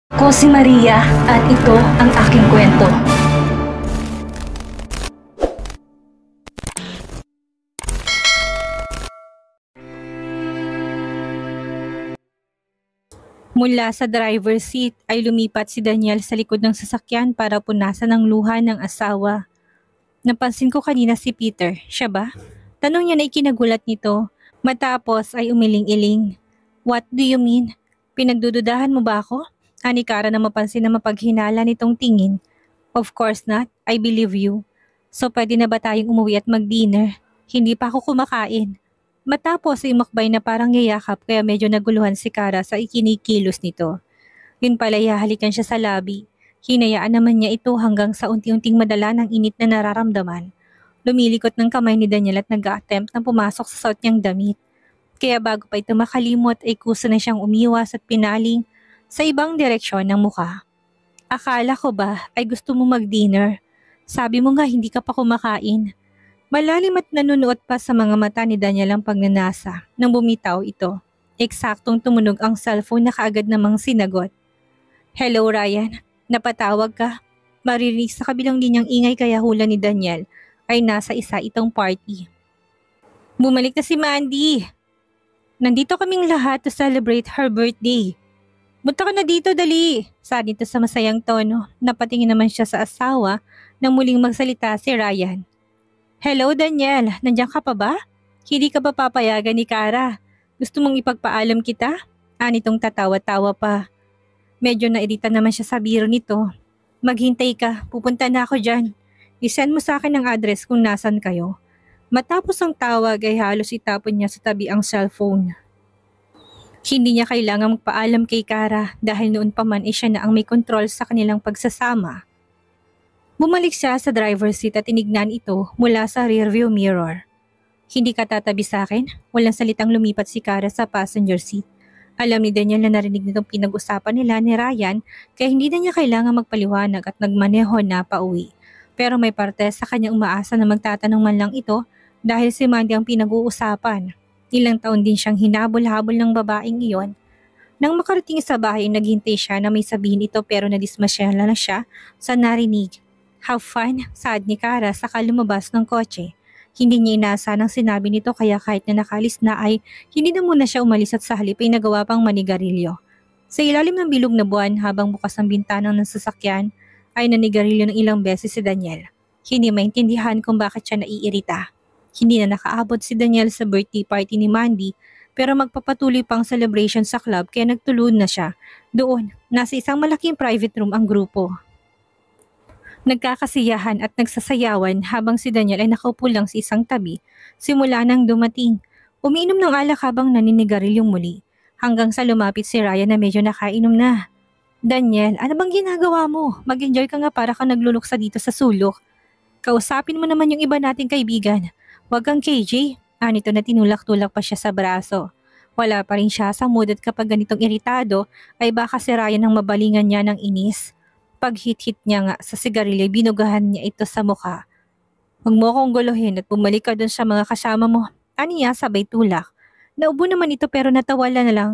Ako si Maria at ito ang aking kwento. Mula sa driver's seat ay lumipat si Daniel sa likod ng sasakyan para punasan ang luha ng asawa. Napansin ko kanina si Peter, siya ba? Tanong niya na ikinagulat nito. Matapos ay umiling-iling. What do you mean? Pinagdududahan mo ba ako? Ani Kara na mapansin na mapaghinala nitong tingin. Of course not, I believe you. So pwede na ba tayong umuwi at mag-dinner? Hindi pa ako kumakain. Matapos ay umakbay na parang yayakap kaya medyo naguluhan si Kara sa ikinikilos nito. Yun pala hahalikan siya sa labi. Hinayaan naman niya ito hanggang sa unti-unting madala ng init na nararamdaman. Lumilikot ng kamay ni Daniel at nag-a-attempt na pumasok sa suot niyang damit. Kaya bago pa ito makalimot ay kusa na siyang umiwas at pinaling sa ibang direksyon ng mukha. Akala ko ba ay gusto mo mag-dinner? Sabi mo nga hindi ka pa kumakain. Malalim at nanunuot pa sa mga mata ni Daniel ang pagnanasa nang bumitaw ito. Eksaktong tumunog ang cellphone na kaagad namang sinagot. Hello Ryan, napatawag ka? Maririnig sa kabilang linyang ingay kaya hula ni Daniel ay nasa isa itong party. Bumalik na si Mandy. Nandito kaming lahat to celebrate her birthday. Punta ka na dito dali, sabi nito sa masayang tono. Napatingin naman siya sa asawa nang muling magsalita si Ryan. Hello Daniel, nandiyan ka pa ba? Hindi ka ba papayagan ni Kara? Gusto mong ipagpaalam kita? Anitong tatawa-tawa pa. Medyo nairita naman siya sa biro nito. Maghintay ka, pupunta na ako dyan. I-send mo sa akin ang address kung nasan kayo. Matapos ang tawag ay halos itapon niya sa tabi ang cellphone. Hindi niya kailangang magpaalam kay Kara dahil noon pa man siya na ang may kontrol sa kanilang pagsasama. Bumalik siya sa driver's seat at tinignan ito mula sa rearview mirror. Hindi ka tatabi sa akin? Walang salitang lumipat si Kara sa passenger seat. Alam ni Daniel na narinig nitong pinag-usapan nila ni Ryan kaya hindi na niya kailangang magpaliwanag at nagmaneho na pauwi. Pero may parte sa kanyang umaasa na magtatanong man lang ito dahil si Mandy ang pinag-uusapan. Ilang taon din siyang hinabol-habol ng babaeng iyon. Nang makarating sa bahay, naghintay siya na may sabihin ito pero nadismasya na siya sa narinig. Have fun, saad ni Kara saka lumabas ng kotse. Hindi niya inaasahan ang sinabi nito kaya kahit na nakalis na ay hindi na muna siya umalis at sa halip ay nagawa pang manigarilyo. Sa ilalim ng bilog na buwan habang bukas ang bintana ng sasakyan ay nanigarilyo ng ilang beses si Daniel. Hindi maintindihan kung bakit siya naiirita. Hindi na nakaabot si Daniel sa birthday party ni Mandy pero magpapatuloy pang celebration sa club kaya nagtulod na siya. Doon, nasa isang malaking private room ang grupo. Nagkakasiyahan at nagsasayawan habang si Daniel ay nakaupo lang sa isang tabi simula nang dumating. Umiinom ng alak habang naninigarilyo muli hanggang sa lumapit si Ryan na medyo nakainom na. Daniel, ano bang ginagawa mo? Mag-enjoy ka nga para kang nagluluksa dito sa sulok. Kausapin mo naman yung iba nating kaibigan. Huwag kang KJ. Anito na tinulak-tulak pa siya sa braso. Wala pa rin siya sa mood at kapag ganitong iritado ay baka si Ryan ang mabalingan niya ng inis. Pag hit-hit niya nga sa sigarilyo, binugahan niya ito sa mukha. Huwag mo akong guluhin at bumalik ka dun sa mga kasama mo. Aniya sabay tulak. Naubo naman ito pero natawala na lang.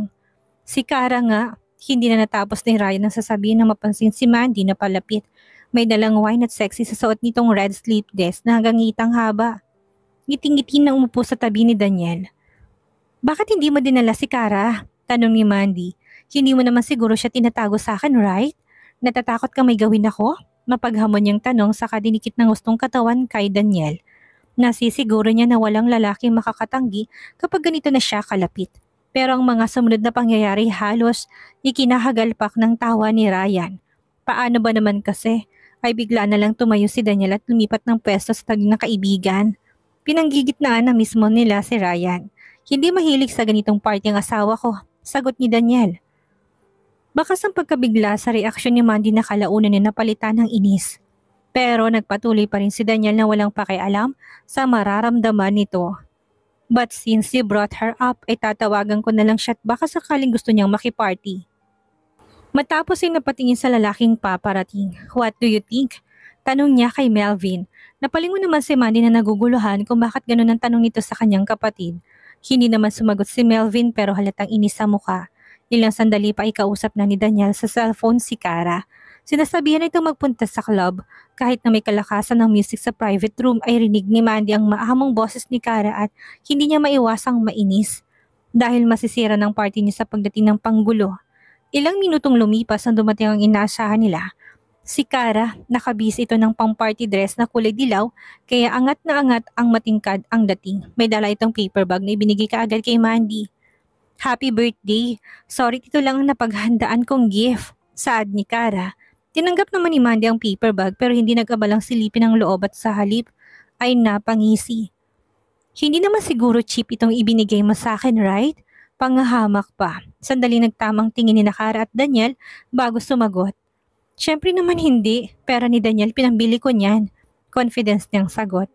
Si Kara nga, hindi na natapos ni Ryan ang sasabihin nang mapansin si Mandy na palapit. May dalang wine at sexy sa suot nitong red sleeve dress na hanggang ngitang haba. Ngiting-ngiti na umupo sa tabi ni Daniel. Bakit hindi mo dinala si Kara? Tanong ni Mandy. Hindi mo naman siguro siya tinatago sa akin, right? Natatakot ka may gawin ako? Mapaghamon niyang tanong sa kadinikit ng gustong katawan kay Daniel. Nasisiguro niya na walang lalaking makakatanggi kapag ganito na siya kalapit. Pero ang mga sumunod na pangyayari halos ikinahagalpak ng tawa ni Ryan. Paano ba naman kasi? Ay bigla na lang tumayo si Daniel at lumipat ng pwesto sa tabi ng kaibigan. Pinanggigitnaan na mismo nila si Ryan. Hindi mahilig sa ganitong party ang asawa ko, sagot ni Daniel. Bakas ang pagkabigla sa reaksyon ni Mandy na kalaunan niya napalitan ng inis. Pero nagpatuloy pa rin si Daniel na walang pakialam sa mararamdaman nito. But since he brought her up ay tatawagan ko na lang siya at baka sakaling gusto niyang makiparty. Matapos ay napatingin sa lalaking paparating. What do you think? Tanong niya kay Melvin. Napalingon naman si Mandy na naguguluhan kung bakit ganun ang tanong nito sa kanyang kapatid. Hindi naman sumagot si Melvin pero halatang inis sa mukha. Ilang sandali pa ikausap na ni Daniel sa cellphone si Kara. Sinasabihan na itong magpunta sa club. Kahit na may kalakasan ng music sa private room ay rinig ni Mandy ang maamong boses ni Kara at hindi niya maiwasang mainis. Dahil masisira ng party niya sa pagdating ng panggulo. Ilang minutong lumipas nang dumating ang inaasahan nila. Si Kara, nakabis ito ng pang-party dress na kulay dilaw, kaya angat na angat ang matingkad ang dating. May dala itong paper bag na ibinigay kaagad kay Mandy. Happy birthday! Sorry, ito lang ang napaghandaan kong gift. Saad ni Kara. Tinanggap naman ni Mandy ang paper bag pero hindi nag-abalang silipin ang loob at sa halip ay napangisi. Hindi naman siguro cheap itong ibinigay mo sa akin, right? Pangahamak pa. Sandali nagtamang tingin ni Kara at Daniel bago sumagot. Siyempre naman hindi. Pera ni Daniel, pinambili ko niyan. Confidence niyang sagot.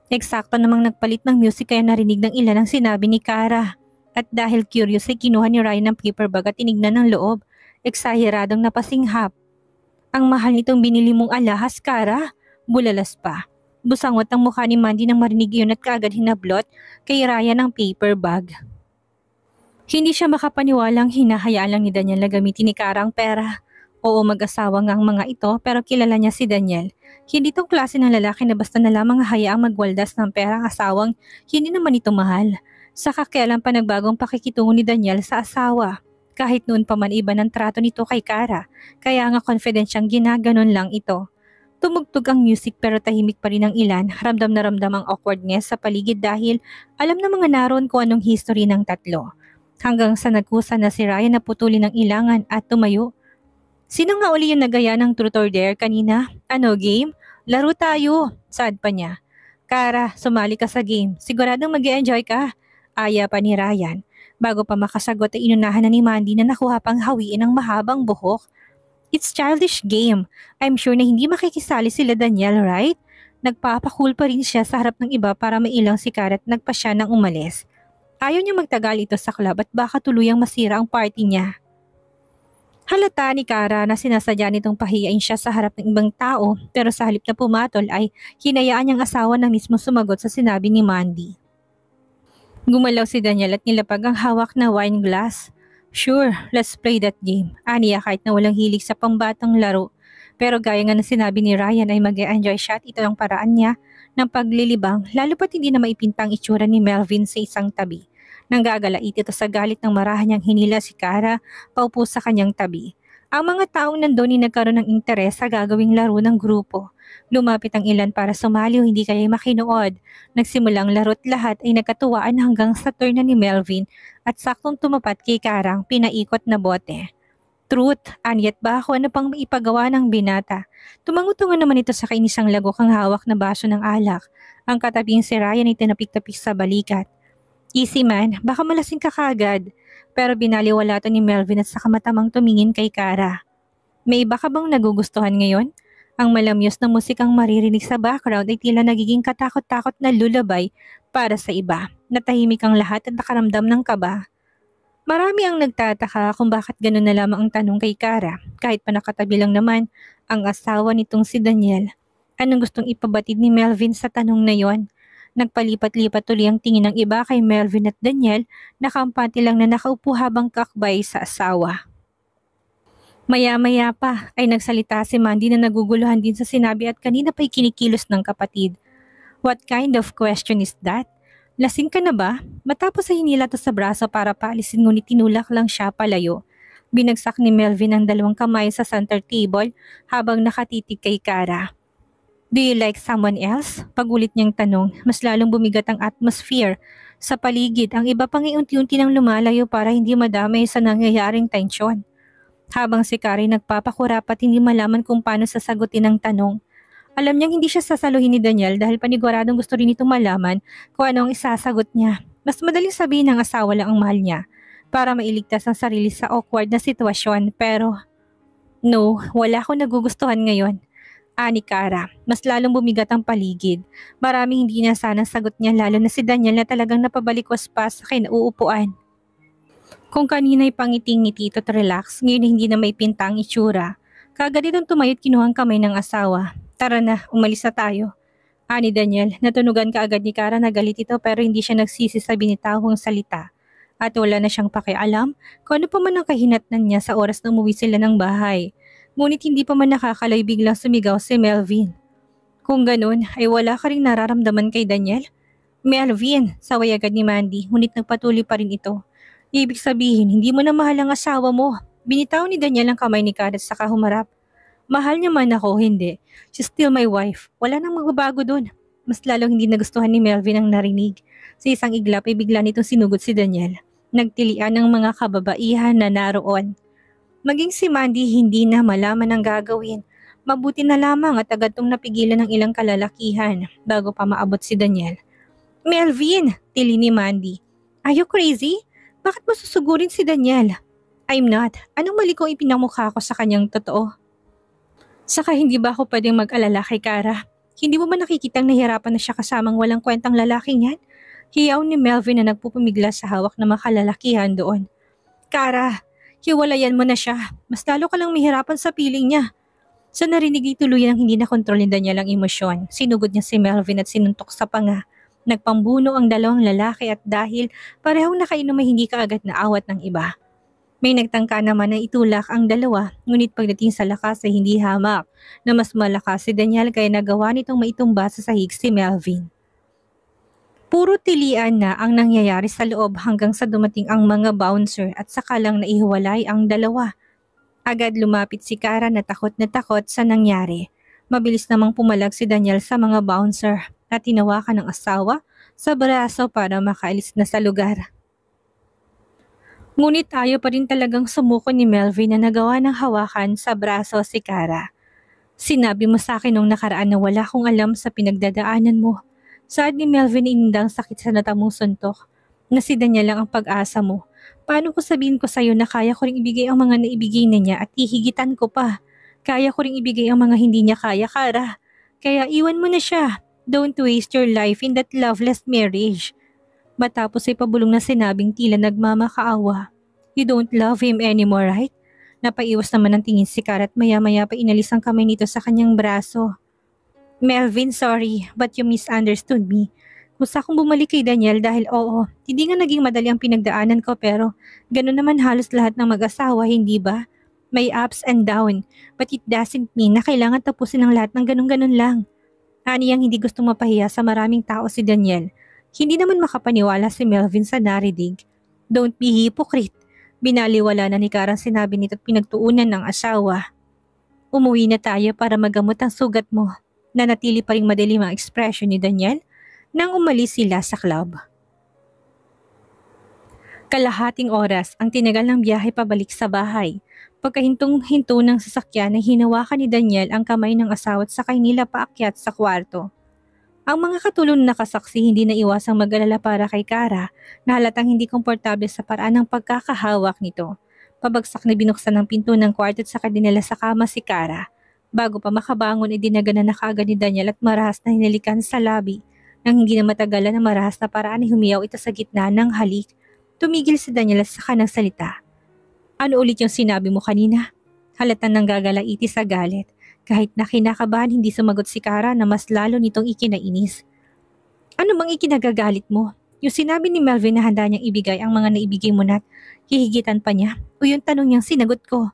Eksakto namang nagpalit ng music kaya narinig ng ilan ang sinabi ni Kara. At dahil curious ay kinuha ni Ryan ng paper bag at tinignan ng loob. Eksaheradong napasinghap. Ang mahal nitong binili mong alahas, Kara. Bulalas pa. Busangot ang mukha ni Mandy nang marinig yun at kaagad hinablot kay Ryan ang paper bag. Hindi siya makapaniwalang hinahayaan lang ni Daniel na gamitin ni Kara ang pera. Oo, mag-asawa nga ang mga ito pero kilala niya si Daniel. Hindi itong klase ng lalaki na basta na lamang hayaang magwaldas ng pera ang asawang hindi naman ito mahal. Saka kailan pa nagbagong pakikitungo ni Daniel sa asawa. Kahit noon pa man iba ng trato nito kay Kara, kaya nga confident siyang ginaganon lang ito. Tumugtog ang music pero tahimik pa rin ang ilan, ramdam na ramdam ang awkwardness sa paligid dahil alam na mga naroon kung anong history ng tatlo. Hanggang sa nagkusa na si Ryan na putulin ng ilangan at tumayo. Sino nga uli yung nagaya ng truth or dare kanina? Ano, game? Laro tayo, saad pa niya. Kara, sumali ka sa game. Siguradong mag-e-enjoy ka. Aya pa ni Ryan. Bago pa makasagot ay inunahan na ni Mandy na nakuha pang hawiin ng mahabang buhok. It's childish game. I'm sure na hindi makikisali sila Daniel, right? Nagpapacool pa rin siya sa harap ng iba para mailang si Kara at nagpa siya ng umalis. Ayaw niya magtagal ito sa club at baka tuluyang masira ang party niya. Halata ni Kara na sinasadya nitong pahiyain siya sa harap ng ibang tao pero sa halip na pumatol ay hinayaan niyang asawa na mismo sumagot sa sinabi ni Mandy. Gumalaw si Daniel at nilapag ang hawak na wine glass. Sure, let's play that game. Aniya kahit na walang hilig sa pambatang laro. Pero gaya nga ng sinabi ni Ryan ay mag-e-enjoy siya at ito ang paraan niya ng paglilibang lalo pat hindi na maipintang itsura ni Melvin sa isang tabi. Nang gagalait ito sa galit ng marahan niyang hinila si Kara paupo sa kanyang tabi. Ang mga taong nandun ay nagkaroon ng interes sa gagawing laro ng grupo. Lumapit ang ilan para sumali o hindi kaya makinuod. Nagsimulang laro't lahat ay nagkatuwaan hanggang sa turn na ni Melvin at saktong tumapat kay Karang pinaikot na bote. Truth, anyat ba ako ano pang maipagawa ng binata? Tumangutungan naman ito sa kainisang lagok ang hawak na baso ng alak. Ang katabing si Ryan ay tinapik-tapik sa balikat. Easy man, baka malasing ka kagad. Pero binaliwala to ni Melvin at saka matamang tumingin kay Kara. May iba ka bang nagugustuhan ngayon? Ang malamyos na musikang maririnig sa background ay tila nagiging katakot-takot na lulabay para sa iba. Natahimik ang lahat at nakaramdam ng kaba. Marami ang nagtataka kung bakit gano'n na lamang ang tanong kay Kara. Kahit pa nakatabi lang naman ang asawa nitong si Daniel. Anong gustong ipabatid ni Melvin sa tanong na yon? Nagpalipat-lipat tuloy ang tingin ng iba kay Melvin at Daniel na kampante lang na nakaupo habang kakbay sa asawa. Maya-maya pa ay nagsalita si Mandy na naguguluhan din sa sinabi at kanina pa'y kinikilos ng kapatid. What kind of question is that? Lasing ka na ba? Matapos ay hinila to sa braso para paalisin ngunit tinulak lang siya palayo. Binagsak ni Melvin ang dalawang kamay sa center table habang nakatitig kay Kara. Do you like someone else? Pagulit niyang tanong, mas lalong bumigat ang atmosphere. Sa paligid, ang iba pang unti-unti nang lumalayo para hindi madamay sa nangyayaring tensyon. Habang si Kari nagpapakurap at hindi malaman kung paano sasagutin ang tanong. Alam niyang hindi siya sasaluhin ni Daniel dahil paniguradong gusto rin itong malaman kung ano ang isasagot niya. Mas madaling sabihin ng asawa lang ang mahal niya para mailigtas ang sarili sa awkward na sitwasyon pero no, wala akong nagugustuhan ngayon. Ani Kara, mas lalong bumigat ang paligid. Maraming hindi na sana sagot niya lalo na si Daniel na talagang napabalikwas pa sa kinauupuan. Kung kanina'y pangiting-ngiti at relax, ngayon hindi na may pintang itsura. Kagad itong tumayot kinuhang kamay ng asawa. Tara na, umalis na tayo. Ani Daniel, natunugan ka agad ni Kara na galit ito pero hindi siya nagsisi sa binitawang salita. at wala na siyang pakialam kung ano pa man ang kahinatnan niya sa oras na umuwi sila ng bahay. Ngunit hindi pa man nakakalay biglang sumigaw si Melvin. Kung ganun ay wala ka ring nararamdaman kay Daniel? Melvin, saway agad ni Mandy, ngunit nagpatuloy pa rin ito. Ibig sabihin, hindi mo na mahal ang asawa mo. Binitaw ni Daniel ang kamay ni Kara at saka humarap. Mahal niya man ako, hindi. She's still my wife. Wala nang magbabago dun. Mas lalong hindi nagustuhan ni Melvin ang narinig. Sa isang iglap ay bigla nitong sinugod si Daniel. Nagtilian ng mga kababaihan na naroon. Maging si Mandy hindi na malaman ang gagawin. Mabuti na lamang at agad tong napigilan ng ilang kalalakihan bago pa maabot si Daniel. Melvin! Tili ni Mandy. Are you crazy? Bakit mo susugurin si Daniel? I'm not. Anong mali kong ipinamukha ko sa kanyang totoo? Saka hindi ba ako pwedeng mag-alala kay Kara? Hindi mo ba nakikitang nahirapan na siya kasamang walang kwentang lalaking yan? Hiyaw ni Melvin na nagpupumigla sa hawak na makalalakihan doon. Kara, hiwalayan mo na siya. Mas lalo ka lang mahirapan sa piling niya. Sa narinig ay tuluyan ang hindi na kontrol ni Daniel ang emosyon. Sinugod niya si Melvin at sinuntok sa panga. Nagpambuno ang dalawang lalaki at dahil parehong nakainom ay hindi kaagad na awat ng iba. May nagtangka naman na itulak ang dalawa, ngunit pagdating sa lakas ay hindi hamak na mas malakas si Daniel kaya nagawa nitong maitumba sa sahig si Melvin. Puro tilian na ang nangyayari sa loob hanggang sa dumating ang mga bouncer at saka lang naihiwalay ang dalawa. Agad lumapit si Kara na takot sa nangyari. Mabilis namang pumalag si Daniel sa mga bouncer at tinawakan ng asawa sa braso para makaalis na sa lugar. Ngunit tayo pa rin talagang sumuko ni Melvin na nagawa ng hawakan sa braso si Kara. Sinabi mo sa akin nung nakaraan na wala akong alam sa pinagdadaanan mo. Saad ni Melvin inindang sakit sa natamong suntok. Na si Daniel lang ang pag-asa mo. Paano ko sabihin ko sa'yo na kaya ko ring ibigay ang mga naibigay na niya at hihigitan ko pa? Kaya ko ring ibigay ang mga hindi niya kaya, Kara. Kaya iwan mo na siya. Don't waste your life in that loveless marriage. Matapos ay pabulong na sinabing tila nagmamakaawa. You don't love him anymore, right? Napaiwas naman ang tingin si Kara at maya-maya pa inalis ang kamay nito sa kanyang braso. Melvin, sorry, but you misunderstood me. Gusto akong bumalik kay Daniel dahil oo, hindi nga naging madali ang pinagdaanan ko pero ganun naman halos lahat ng mag-asawa, hindi ba? May ups and down, but it doesn't mean na kailangan tapusin ang lahat ng ganun-ganun lang. Aniyang hindi gustong mapahiya sa maraming tao si Daniel. Hindi naman makapaniwala si Melvin sa narinig. Don't be hypocrite. Binaliwala na ni Kara sinabi nito at pinagtuunan ng asawa. Umuwi na tayo para magamot ang sugat mo. Nanatili pa ring madilim ang ekspresyon ni Daniel nang umalis sila sa club. Kalahating oras ang tinagal ng biyahe pabalik sa bahay. Pagkahintong-hinto ng sasakyan ay hinawakan ni Daniel ang kamay ng asawa at sakay nila paakyat sa kwarto. Ang mga katulong na nakasaksi hindi na iwasang mag-alala para kay Kara na halatang hindi komportable sa paraan ng pagkakahawak nito. Pabagsak na binuksan ng pinto ng kwarto at saka dinala sa kama si Kara. Bago pa makabangon ay dinagana na kaagad ni Daniel at marahas na hinalikan sa labi. Nang hindi na matagalan na marahas na paraan ay humiyaw ito sa gitna ng halik. Tumigil si Daniel at saka nagsalita. Ano ulit yung sinabi mo kanina? Halatan ng gagalaiti sa galit. Kahit na kinakabahan hindi sumagot si Kara na mas lalo nitong ikinainis. Ano bang ikinagagalit mo? Yung sinabi ni Melvin na handa niyang ibigay ang mga naibigay mo na hihigitan pa niya? O yung tanong niyang sinagot ko?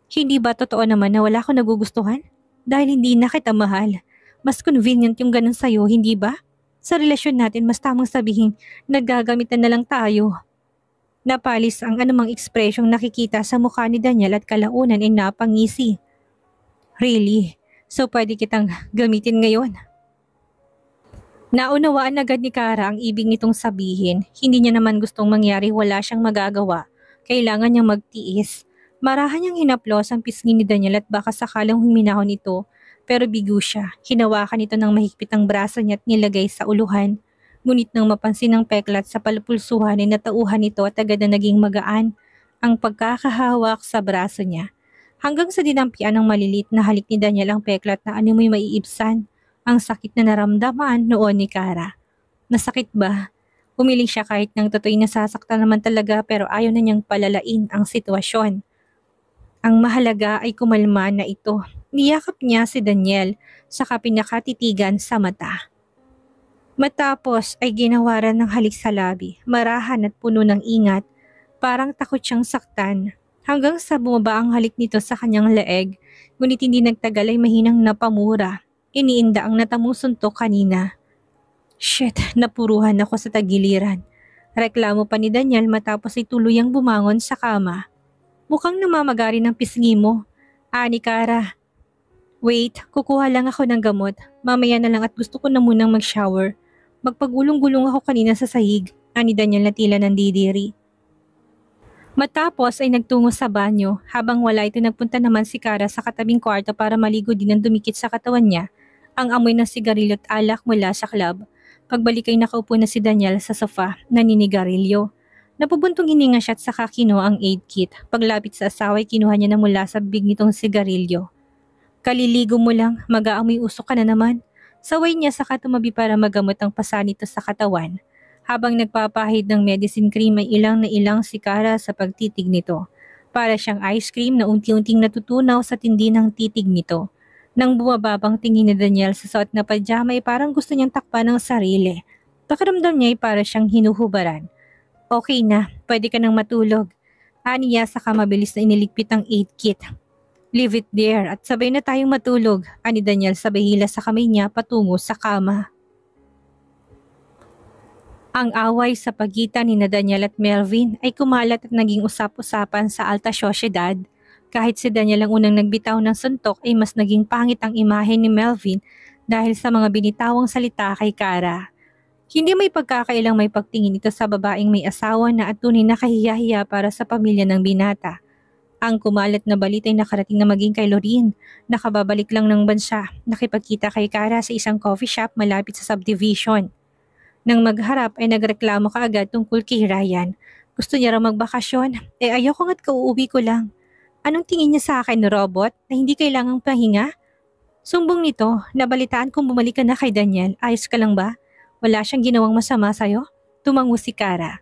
Hindi ba totoo naman na wala akong nagugustuhan? Dahil hindi na kita mahal. Mas convenient yung ganun sa'yo, hindi ba? Sa relasyon natin mas tamang sabihin naggagamitan na lang tayo. Napalis ang anumang ekspresyong nakikita sa mukha ni Daniel at kalaunan ay napangisi. Really? So pwede kitang gamitin ngayon? Naunawaan agad ni Kara ang ibig nitong sabihin. Hindi niya naman gustong mangyari, wala siyang magagawa. Kailangan niyang magtiis. Marahan niyang hinaplos ang pisngi ni Daniel at baka sakalang huminahon ito. Pero bigo siya. Hinawakan ito ng mahigpit ang braso niya at nilagay sa uluhan. Ngunit nang mapansin ng peklat sa palpulsuhan ay natauhan ito at agad na naging magaan ang pagkakahawak sa braso niya. Hanggang sa dinampian ng malilit na halik ni Daniel ang peklat na animoy maiibsan ang sakit na naramdaman noon ni Kara. Nasakit ba? Umiling siya kahit nang totoo'y nasasaktan naman talaga pero ayaw na niyang palalain ang sitwasyon. Ang mahalaga ay kumalma na ito. Niyakap niya si Daniel saka pinakatitigan sa mata. Matapos ay ginawaran ng halik sa labi, marahan at puno ng ingat, parang takot siyang saktan. Hanggang sa bumaba ang halik nito sa kanyang leeg, ngunit hindi nagtagal ay mahinang napamura. Iniinda ang natamong suntok kanina. Shit, napuruhan ako sa tagiliran. Reklamo pa ni Daniel matapos ay tuluyang bumangon sa kama. Mukhang namamagari ng pisngi mo. Ani Kara. Wait, kukuha lang ako ng gamot. Mamaya na lang at gusto ko na munang mag-shower. Magpagulong-gulong ako kanina sa sahig. Ani Daniel na tila nandidiri. Matapos ay nagtungo sa banyo. Habang wala ito nagpunta naman si Kara sa katabing kwarto para maligo din ang dumikit sa katawan niya. Ang amoy ng sigarilyo at alak mula sa club. Pagbalik ay nakaupo na si Daniel sa sofa, naninigarilyo. Napubuntong hininga siya at saka kinuha ang aid kit. Paglapit sa asawa ay kinuha niya na mula sa bibig nitong sigarilyo. Kaliligo mo lang, mag-aamoy usok ka na naman. Saway niya saka tumabi para magamot ang pasa nito sa katawan. Habang nagpapahid ng medicine cream ay ilang na ilang si Kara sa pagtitig nito. Para siyang ice cream na unti-unting natutunaw sa tindi ng titig nito. Nang bumababang tingin ni Daniel sa suot na pajama ay parang gusto niyang takpan ng sarili. Pakiramdam niya ay para siyang hinuhubaran. Okay na, pwede ka nang matulog. Aniya saka mabilis na iniligpit ang aid kit. Leave it there at sabay na tayong matulog. Ani Daniel sabay hila sa kamay niya patungo sa kama. Ang away sa pagitan ni Daniel at Melvin ay kumalat at naging usap-usapan sa alta syosiyedad. Kahit si Daniel ang unang nagbitaw ng suntok ay mas naging pangit ang imahe ni Melvin dahil sa mga binitawang salita kay Kara. Hindi may pagkakailang may pagtingin ito sa babaeng may asawa na at tunay na kahiya-hiya para sa pamilya ng binata. Ang kumalat na balita ay nakarating na maging kay Lorin. Nakababalik lang ng bansa, nakipagkita kay Kara sa isang coffee shop malapit sa subdivision. Nang magharap ay nagreklamo kaagad tungkol kay Ryan. Gusto niya raw magbakasyon, ayoko nga't kauuwi ko lang. Anong tingin niya sa akin, robot, na hindi kailangang pahinga? Sumbong nito, nabalitaan kong bumalik ka na kay Daniel. Ayos ka lang ba? Wala siyang ginawang masama sa'yo? Tumango si Kara.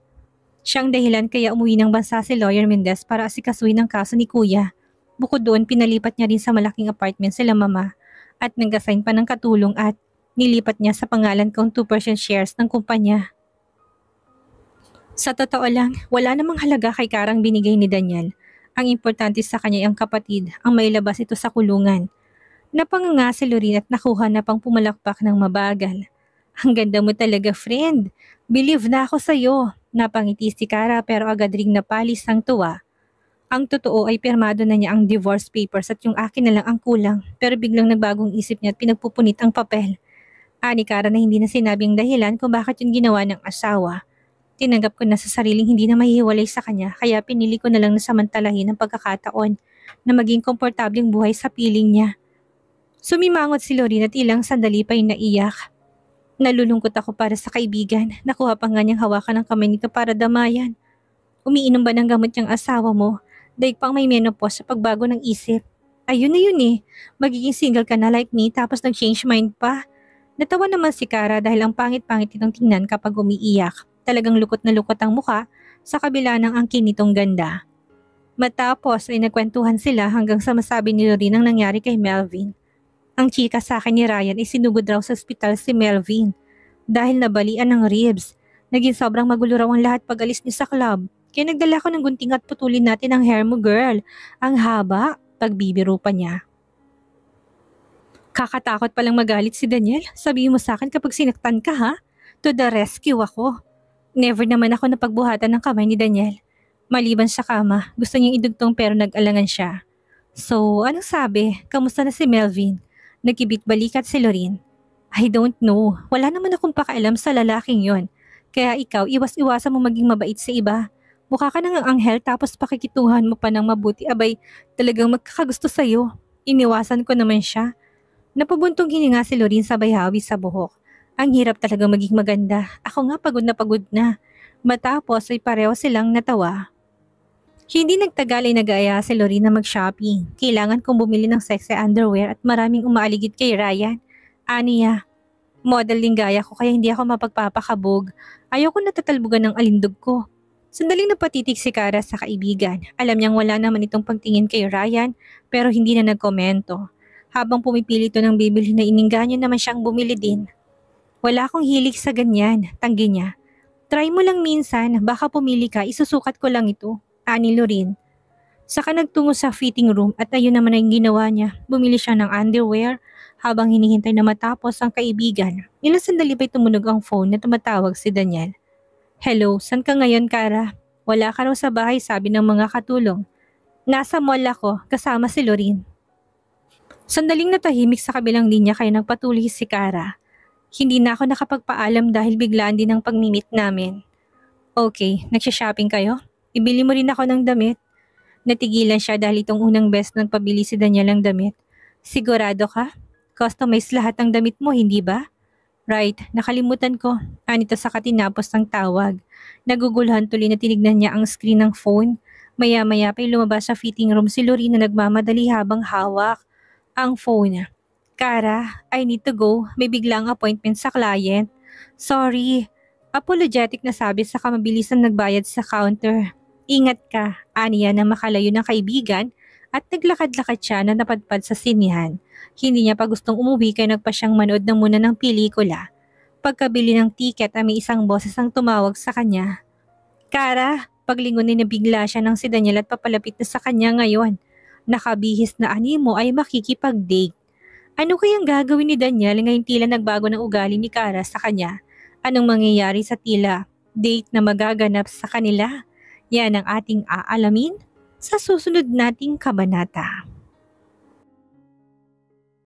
Siyang dahilan kaya umuwi ng bansa si Lawyer Mendez para asikasuhin ang kaso ni Kuya. Bukod doon, pinalipat niya rin sa malaking apartment sila mama at nag-assign pa ng katulong at nilipat niya sa pangalan kong 2% shares ng kumpanya. Sa totoo lang, wala namang halaga kay Karang binigay ni Daniel. Ang importante sa kanya ay ang kapatid, ang mailabas ito sa kulungan. Napanganga si Lorin at nakuha na pang pumalakpak ng mabagal. Ang ganda mo talaga, friend. Believe na ako sa'yo. Napangiti si Kara pero agad ring napalis ang tuwa. Ang totoo ay pirmado na niya ang divorce papers at yung akin na lang ang kulang. Pero biglang nagbagong isip niya at pinagpupunit ang papel. Ani Kara na hindi na sinabing dahilan kung bakit yung ginawa ng asawa. Tinanggap ko na sa sariling hindi na mahihiwalay sa kanya kaya pinili ko na lang na samantalahin ang pagkakataon na maging komportableng buhay sa piling niya. Sumimangot si Lorin at ilang sandali pa yung naiyak. Nalulungkot ako para sa kaibigan. Nakuha pa nga niyang hawakan ng kamay nito para damayan. Umiinom ba ng gamot niyang asawa mo? Daig pang may menopause sa pagbago ng isip. Ayun na yun eh. Magiging single ka na like me tapos nag-change mind pa. Natawa naman si Kara dahil ang pangit-pangit itong tingnan kapag umiiyak. Talagang lukot na lukot ang muka sa kabila ng angkin nitong ganda. Matapos ay nagkwentuhan sila hanggang sa masabi ni Lorin ang nangyari kay Melvin. Ang chika sa akin ni Ryan ay sinugod raw sa ospital si Melvin dahil nabalian ng ribs. Naging sobrang magulo raw ang lahat pag alis niya sa club. Kaya nagdala ko ng gunting at putulin natin ang hair mo, girl. Ang haba, pagbibiro pa niya. Kakatakot palang magalit si Daniel. Sabihin mo sa akin kapag sinaktan ka ha? To the rescue ako. Never naman ako napagbuhatan ng kamay ni Daniel. Maliban sa kama, gusto niyang idugtong pero nag-alangan siya. So, anong sabi? Kamusta na si Melvin? Nagkibit-balikat si Lorin. I don't know. Wala naman akong pakailam sa lalaking yon. Kaya ikaw, iwas-iwasan mo maging mabait sa iba. Mukha ka nang anghel tapos pakikituhan mo pa ng mabuti. Abay, talagang magkakagusto sa'yo. Iniwasan ko naman siya. Napabuntong hininga si Lorin sabay hawi sa buhok. Ang hirap talaga maging maganda. Ako nga pagod na pagod na. Matapos ay pareho silang natawa. Hindi nagtagal ay nag-aaya si Lorin na mag-shopping. Kailangan kong bumili ng sexy underwear at maraming umaaligid kay Ryan. Aniya, model din gaya ko kaya hindi ako mapagpapakabog. Ayoko natatalbugan ng alindog ko. Sandaling napatitig si Kara sa kaibigan. Alam niyang wala naman itong pagtingin kay Ryan pero hindi na nagkomento. Habang pumipili ito ng bibili na iningganyo naman siyang bumili din. Wala akong hilig sa ganyan, tanggi niya. Try mo lang minsan, baka pumili ka, isusukat ko lang ito. Ani Lorin. Saka nagtungo sa fitting room at ayun naman ang ginawa niya. Bumili siya ng underwear habang hinihintay na matapos ang kaibigan. Ilang sandali ba'y tumunog ang phone na tumatawag si Daniel. Hello, san ka ngayon, Kara? Wala ka raw sa bahay, sabi ng mga katulong. Nasa mall ako, kasama si Lorin. Sandaling natahimik sa kabilang linya kaya nagpatuloy si Kara. Hindi na ako nakapagpaalam dahil biglaan din ang pagmimit namin. Okay, nagsha-shopping kayo? Ibili mo rin ako ng damit. Natigilan siya dahil itong unang best nagpabili si Daniel ng damit. Sigurado ka? Customize lahat ng damit mo, hindi ba? Right, nakalimutan ko. Anito sa katinapos ng tawag. Naguguluhan tuloy na tinignan niya ang screen ng phone. Maya-maya pa'y lumabas sa fitting room si Lori na nagmamadali habang hawak ang phone. Kara, I need to go. May biglang appointment sa client. Sorry. Apologetic na sabi sa kamabilisan nagbayad sa counter. Ingat ka, aniya na makalayo ng kaibigan at naglakad-lakad siya na napadpad sa sinihan. Hindi niya pa gustong umuwi kaya nagpa siyang manood na muna ng pelikula. Pagkabili ng tiket ay may isang boses ang tumawag sa kanya. Kara, paglingon na bigla siya ng si Daniel at papalapit na sa kanya ngayon. Nakabihis na animo ay makikipag-date. Ano kayang gagawin ni Daniel ngayong tila nagbago ng ugali ni Kara sa kanya? Anong mangyayari sa tila date na magaganap sa kanila? Yan ang ating aalamin sa susunod nating kabanata.